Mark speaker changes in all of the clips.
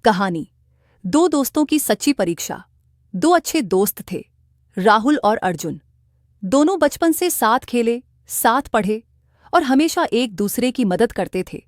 Speaker 1: कहानी। दो दोस्तों की सच्ची परीक्षा। दो अच्छे दोस्त थे, राहुल और अर्जुन। दोनों बचपन से साथ खेले, साथ पढ़े और हमेशा एक दूसरे की मदद करते थे।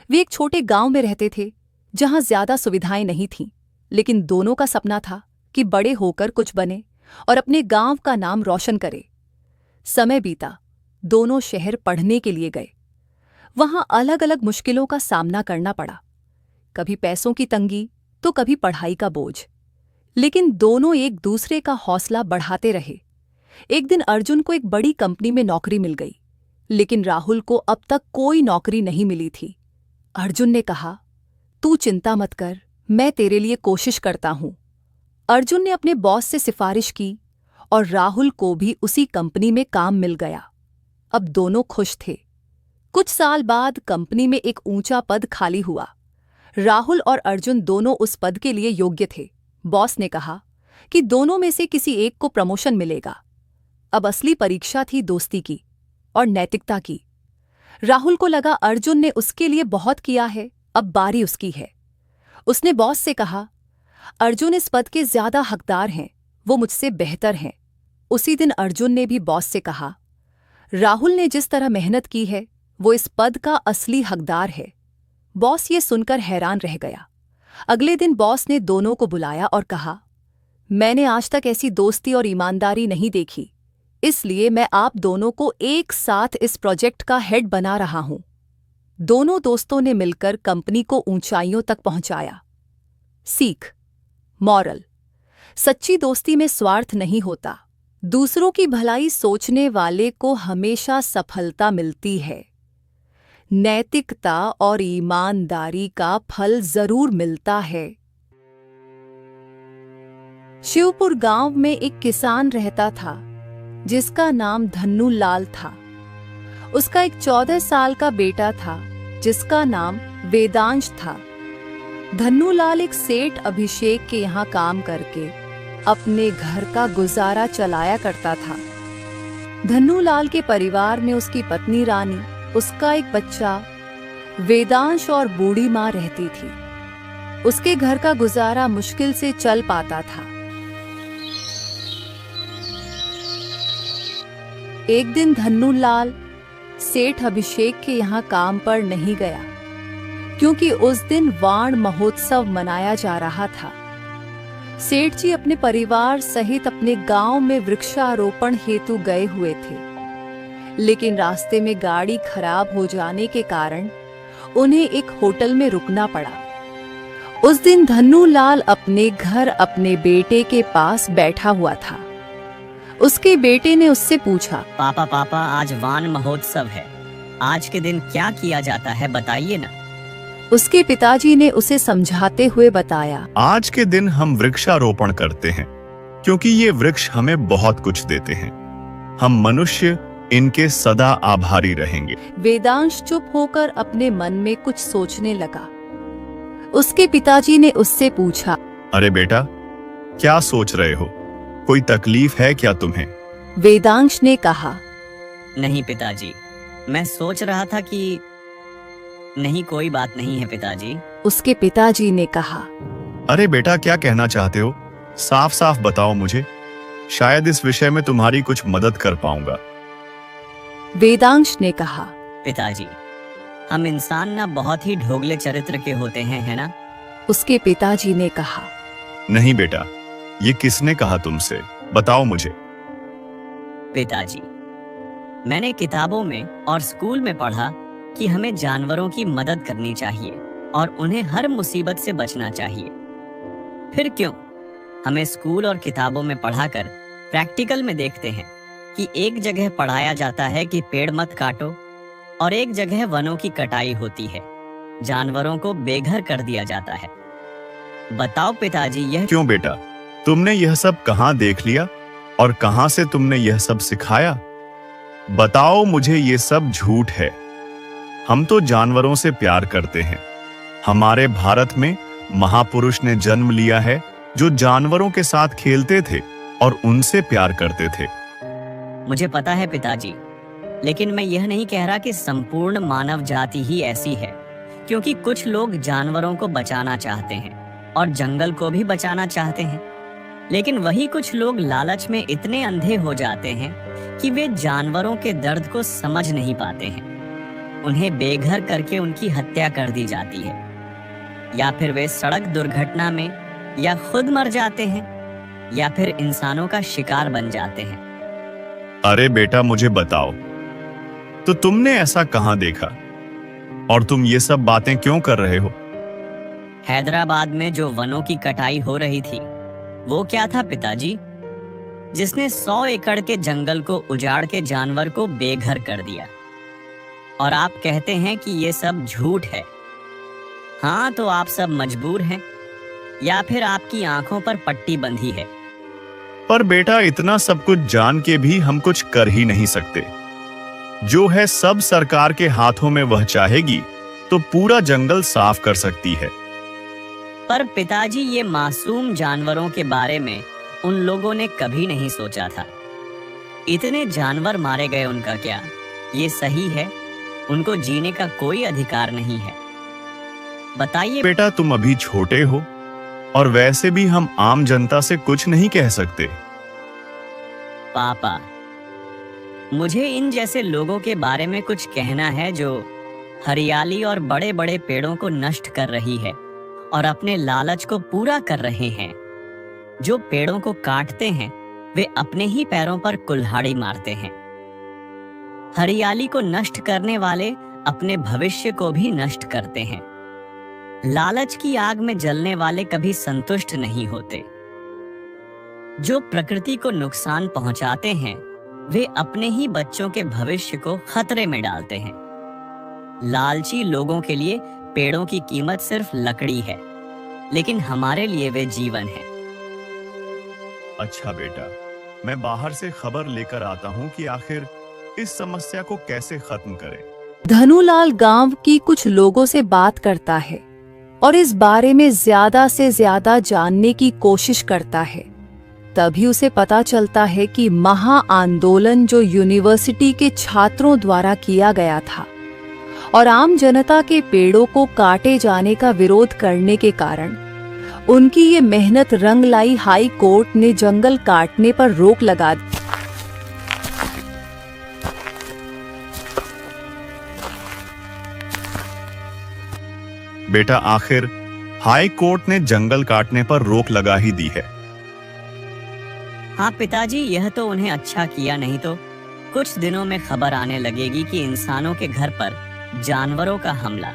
Speaker 1: वे एक छोटे गांव में रहते थे जहां ज्यादा सुविधाएं नहीं थीं, लेकिन दोनों का सपना था कि बड़े होकर कुछ बने और अपने गांव का नाम रोशन करे। समय बीता, दोनों शहर पढ़ने के लिए गए। वहां अलग अलग मुश्किलों का सामना करना पड़ा, कभी पैसों की तंगी तो कभी पढ़ाई का बोझ, लेकिन दोनों एक दूसरे का हौसला बढ़ाते रहे। एक दिन अर्जुन को एक बड़ी कंपनी में नौकरी मिल गई, लेकिन राहुल को अब तक कोई नौकरी नहीं मिली थी। अर्जुन ने कहा, तू चिंता मत कर, मैं तेरे लिए कोशिश करता हूं। अर्जुन ने अपने बॉस से सिफारिश की और राहुल को भी उसी कंपनी में काम मिल गया। अब दोनों खुश थे। कुछ साल बाद कंपनी में एक ऊंचा पद खाली हुआ। राहुल और अर्जुन दोनों उस पद के लिए योग्य थे। बॉस ने कहा कि दोनों में से किसी एक को प्रमोशन मिलेगा। अब असली परीक्षा थी दोस्ती की और नैतिकता की। राहुल को लगा अर्जुन ने उसके लिए बहुत किया है, अब बारी उसकी है। उसने बॉस से कहा, अर्जुन इस पद के ज्यादा हकदार हैं, वो मुझसे बेहतर हैं। उसी दिन अर्जुन ने भी बॉस से कहा, राहुल ने जिस तरह मेहनत की है वो इस पद का असली हकदार है। बॉस ये सुनकर हैरान रह गया। अगले दिन बॉस ने दोनों को बुलाया और कहा, मैंने आज तक ऐसी दोस्ती और ईमानदारी नहीं देखी, इसलिए मैं आप दोनों को एक साथ इस प्रोजेक्ट का हेड बना रहा हूं। दोनों दोस्तों ने मिलकर कंपनी को ऊंचाइयों तक पहुंचाया। सीख, मॉरल। सच्ची दोस्ती में स्वार्थ नहीं होता। दूसरों की भलाई सोचने वाले को हमेशा सफलता मिलती है। नैतिकता और ईमानदारी का फल जरूर मिलता है। शिवपुर गांव में एक किसान रहता था जिसका नाम धन्नू लाल था। उसका एक 14 साल का बेटा था जिसका नाम वेदांश था। धन्नू लाल एक सेठ अभिषेक के यहाँ काम करके अपने घर का गुजारा चलाया करता था। धन्नू लाल के परिवार में उसकी पत्नी रानी, उसका एक बच्चा वेदांश और बूढ़ी माँ रहती थी। उसके घर का गुजारा मुश्किल से चल पाता था। एक दिन धन्नू लाल सेठ अभिषेक के यहाँ काम पर नहीं गया, क्योंकि उस दिन वाण महोत्सव मनाया जा रहा था। सेठ जी अपने परिवार सहित अपने गांव में वृक्षारोपण हेतु गए हुए थे, लेकिन रास्ते में गाड़ी खराब हो जाने के कारण उन्हें एक होटल में रुकना पड़ा। उस दिन धन्नू लाल अपने घर अपने बेटे के पास बैठा हुआ था। उसके बेटे ने उससे पूछा,
Speaker 2: पापा पापा, आज वाण महोत्सव है, आज के दिन क्या किया जाता है बताइए ना।
Speaker 1: उसके पिताजी ने उसे समझाते हुए बताया,
Speaker 3: आज के दिन हम वृक्षारोपण करते हैं क्योंकि ये वृक्ष हमें बहुत कुछ देते हैं। हम मनुष्य इनके सदा आभारी रहेंगे।
Speaker 1: वेदांश चुप होकर अपने मन में कुछ सोचने लगा। उसके पिताजी ने उससे पूछा,
Speaker 3: अरे बेटा, क्या सोच रहे हो? कोई तकलीफ है क्या तुम्हें?
Speaker 1: वेदांश ने कहा,
Speaker 2: नहीं पिताजी, मैं सोच रहा था कि नहीं, कोई बात नहीं है पिताजी।
Speaker 1: उसके पिताजी ने कहा,
Speaker 3: अरे बेटा, क्या कहना चाहते हो? साफ साफ बताओ मुझे, शायद इस विषय में तुम्हारी कुछ मदद कर पाऊंगा।
Speaker 1: वेदांश ने कहा,
Speaker 2: पिताजी, हम इंसान ना बहुत ही ढोगले चरित्र के होते हैं, है ना?
Speaker 1: उसके पिताजी ने कहा,
Speaker 3: नहीं बेटा, ये किसने कहा तुमसे? बताओ मुझे।
Speaker 2: पिताजी, मैंने किताबों में और स्कूल में पढ़ा कि हमें जानवरों की मदद करनी चाहिए और उन्हें हर मुसीबत से बचना चाहिए। फिर क्यों हमें स्कूल और किताबों में पढ़ाकर प्रैक्टिकल में देखते हैं कि एक जगह पढ़ाया जाता है कि पेड़ मत काटो और एक जगह वनों की कटाई होती है, जानवरों को बेघर कर दिया जाता है। बताओ पिताजी, यह
Speaker 3: क्यों बेटा? तुमने यह सब कहाँ देख लिया और कहाँ से तुमने यह सब सिखाया? बताओ मुझे, ये सब झूठ है। हम तो जानवरों से प्यार करते हैं। हमारे भारत में महापुरुष ने जन्म लिया है जो जानवरों के साथ खेलते थे और उनसे प्यार करते थे।
Speaker 2: मुझे पता है पिताजी, लेकिन मैं यह नहीं कह रहा कि संपूर्ण मानव जाति ही ऐसी है, क्योंकि कुछ लोग जानवरों को बचाना चाहते हैं और जंगल को भी बचाना चाहते हैं। लेकिन वही कुछ लोग लालच में इतने अंधे हो जाते हैं कि वे जानवरों के दर्द को समझ नहीं पाते हैं। उन्हें बेघर करके उनकी हत्या कर दी जाती है, या फिर वे सड़क दुर्घटना में या खुद मर जाते हैं, या फिर इंसानों का शिकार बन जाते हैं।
Speaker 3: अरे बेटा, मुझे बताओ, तो तुमने ऐसा कहां देखा और तुम ये सब बातें क्यों कर रहे हो?
Speaker 2: हैदराबाद में जो वनों की कटाई हो रही थी, वो क्या था पिताजी, जिसने 100 एकड़ के जंगल को उजाड़ के जानवर को बेघर कर दिया। और आप कहते हैं कि ये सब झूठ है। हाँ, तो आप सब मजबूर हैं, या फिर आपकी आंखों पर पट्टी बंधी है।
Speaker 3: पर बेटा, इतना सब कुछ जान के भी हम कुछ कर ही नहीं सकते। जो है सब सरकार के हाथों में। वह चाहेगी तो पूरा जंगल साफ कर सकती है।
Speaker 2: पर पिताजी, ये मासूम जानवरों के बारे में उन लोगों ने कभी नहीं सोचा था। इतने जानवर मारे गए, उनका क्या ये सही है? उनको जीने का कोई अधिकार नहीं है। बताइए
Speaker 3: बेटा, तुम अभी छोटे हो और वैसे भी हम आम जनता से कुछ नहीं कह सकते।
Speaker 2: पापा, मुझे इन जैसे लोगों के बारे में कुछ कहना है जो हरियाली और बड़े बड़े पेड़ों को नष्ट कर रही है और अपने लालच को पूरा कर रहे हैं। जो पेड़ों को काटते हैं, वे अपने ही पैरों पर कुल्हाड़ी मारते हैं। हरियाली को नष्ट करने वाले अपने भविष्य को भी नष्ट करते हैं। लालच की आग में जलने वाले कभी संतुष्ट नहीं होते। जो प्रकृति को नुकसान पहुंचाते हैं, वे अपने ही बच्चों के भविष्य को खतरे में डालते हैं। लालची लोगों के लिए पेड़ों की कीमत सिर्फ लकड़ी है, लेकिन हमारे लिए वे जीवन है।
Speaker 3: अच्छा बेटा, मैं बाहर से खबर लेकर आता हूँ कि आखिर इस समस्या को कैसे खत्म करें।
Speaker 1: धनुलाल गांव की कुछ लोगों से बात करता है और इस बारे में ज्यादा से ज्यादा जानने की कोशिश करता है। तभी उसे पता चलता है कि महा आंदोलन जो यूनिवर्सिटी के छात्रों द्वारा किया गया था और आम जनता के पेड़ों को काटे जाने का विरोध करने के कारण उनकी ये मेहनत रंग लाई। हाई कोर्ट ने जंगल काटने पर रोक लगा दी।
Speaker 3: बेटा, आखिर हाई कोर्ट ने जंगल काटने पर रोक लगा ही दी है।
Speaker 2: हाँ पिताजी, यह तो उन्हें अच्छा किया, नहीं तो कुछ दिनों में खबर आने लगेगी कि इंसानों के घर पर जानवरों का हमला।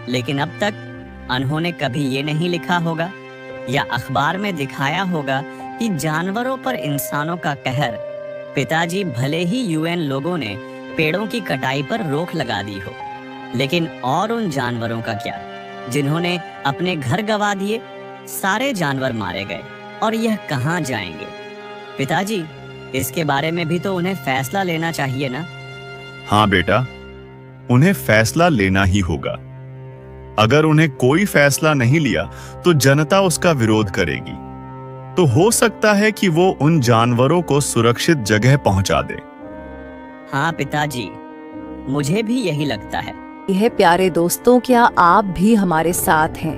Speaker 2: लेकिन अब तक उन्होंने कभी ये नहीं लिखा होगा या अखबार में दिखाया होगा कि जानवरों पर इंसानों का कहर। पिताजी, भले ही यूएन लोगों ने पेड़ों की कटाई पर रोक लगा दी हो, लेकिन और उन जानवरों का क्या जिन्होंने अपने घर गंवा दिए? सारे जानवर मारे गए और यह कहां जाएंगे? पिताजी, इसके बारे में भी तो उन्हें फैसला लेना चाहिए ना।
Speaker 3: हाँ बेटा, उन्हें फैसला लेना ही होगा। अगर उन्हें कोई फैसला नहीं लिया तो जनता उसका विरोध करेगी। तो हो सकता है कि वो उन जानवरों को सुरक्षित जगह पहुंचा दे।
Speaker 2: हाँ पिताजी, मुझे भी यही लगता है।
Speaker 1: यह प्यारे दोस्तों, क्या आप भी हमारे साथ हैं?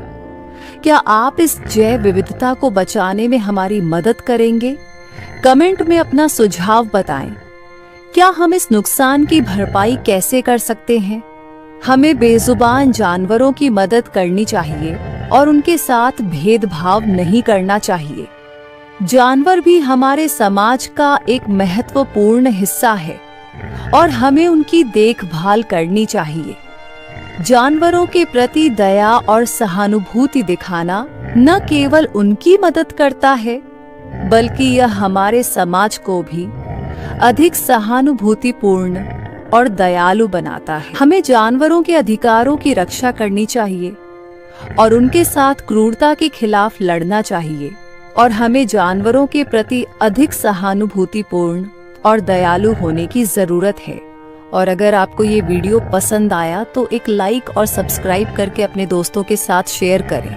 Speaker 1: क्या आप इस जैव विविधता को बचाने में हमारी मदद करेंगे? कमेंट में अपना सुझाव बताएं। क्या हम इस नुकसान की भरपाई कैसे कर सकते हैं? हमें बेजुबान जानवरों की मदद करनी चाहिए और उनके साथ भेदभाव नहीं करना चाहिए। जानवर भी हमारे समाज का एक महत्वपूर्ण हिस्सा है और हमें उनकी देखभाल करनी चाहिए। जानवरों के प्रति दया और सहानुभूति दिखाना न केवल उनकी मदद करता है, बल्कि यह हमारे समाज को भी अधिक सहानुभूतिपूर्ण और दयालु बनाता है। हमें जानवरों के अधिकारों की रक्षा करनी चाहिए और उनके साथ क्रूरता के खिलाफ लड़ना चाहिए। और हमें जानवरों के प्रति अधिक सहानुभूतिपूर्ण और दयालु होने की जरूरत है। और अगर आपको ये वीडियो पसंद आया तो एक लाइक और सब्सक्राइब करके अपने दोस्तों के साथ शेयर करें।